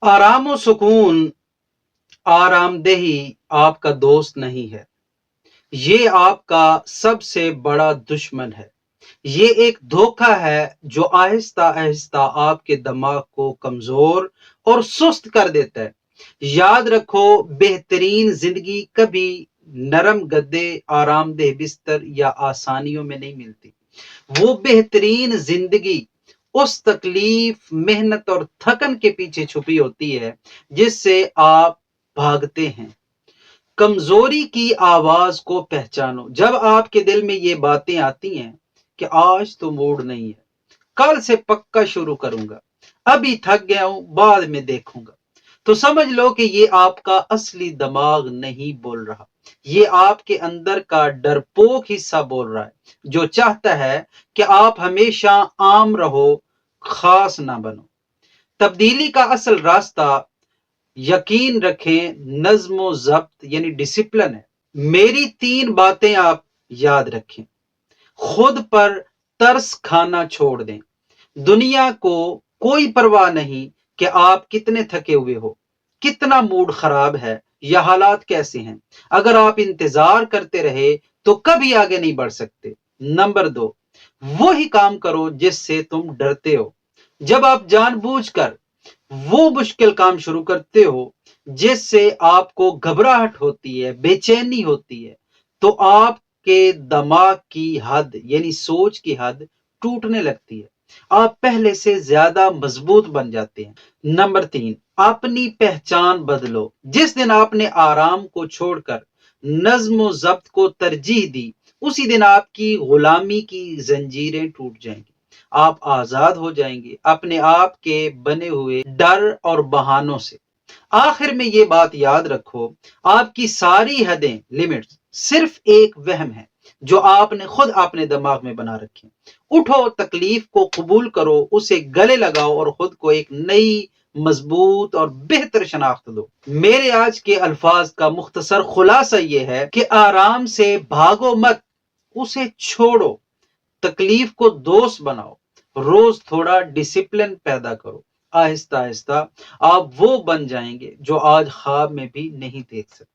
आराम व सुकून, आरामदेही आपका दोस्त नहीं है, ये आपका सबसे बड़ा दुश्मन है। ये एक धोखा है जो आहिस्ता आहिस्ता आपके दिमाग को कमजोर और सुस्त कर देता है। याद रखो, बेहतरीन जिंदगी कभी नरम गद्दे, आरामदेह बिस्तर या आसानियों में नहीं मिलती। वो बेहतरीन जिंदगी उस तकलीफ, मेहनत और थकन के पीछे छुपी होती है जिससे आप भागते हैं। कमजोरी की आवाज को पहचानो। जब आपके दिल में ये बातें आती हैं कि आज तो मूड नहीं है, कल से पक्का शुरू करूंगा, अभी थक गया हूं, बाद में देखूंगा, तो समझ लो कि ये आपका असली दिमाग नहीं बोल रहा। ये आपके अंदर का डरपोक हिस्सा बोल रहा है, जो चाहता है कि आप हमेशा आम रहो, खास ना बनो। तब्दीली का असल रास्ता, यकीन रखें, नज्म जब्त यानी डिसिप्लिन है। मेरी 3 बातें आप याद रखें। खुद पर तरस खाना छोड़ दें। दुनिया को कोई परवाह नहीं कि आप कितने थके हुए हो, कितना मूड खराब है या हालात कैसे हैं। अगर आप इंतजार करते रहे तो कभी आगे नहीं बढ़ सकते। नंबर 2, वो ही काम करो जिससे तुम डरते हो। जब आप जानबूझकर वो मुश्किल काम शुरू करते हो जिससे आपको घबराहट होती है, बेचैनी होती है, तो आपके दिमाग की हद यानी सोच की हद टूटने लगती है। आप पहले से ज्यादा मजबूत बन जाते हैं। नंबर 3, अपनी पहचान बदलो। जिस दिन आपने आराम को छोड़कर नज्म जब्त को तरजीह दी, उसी दिन आपकी गुलामी की जंजीरें टूट जाएंगी। आप आजाद हो जाएंगे अपने आप के बने हुए डर और बहानों से। आखिर में ये बात याद रखो, आपकी सारी हदें, लिमिट्स सिर्फ एक वहम है जो आपने खुद अपने दिमाग में बना रखी। उठो, तकलीफ को कबूल करो, उसे गले लगाओ और खुद को एक नई, मजबूत और बेहतर शनाख्त दो। मेरे आज के अल्फाज का मुख्तसर खुलासा यह है कि आराम से भागो मत, उसे छोड़ो। तकलीफ को दोस्त बनाओ। रोज थोड़ा डिसिप्लिन पैदा करो। आहिस्ता आहिस्ता आप वो बन जाएंगे जो आज ख्वाब में भी नहीं देख सकते।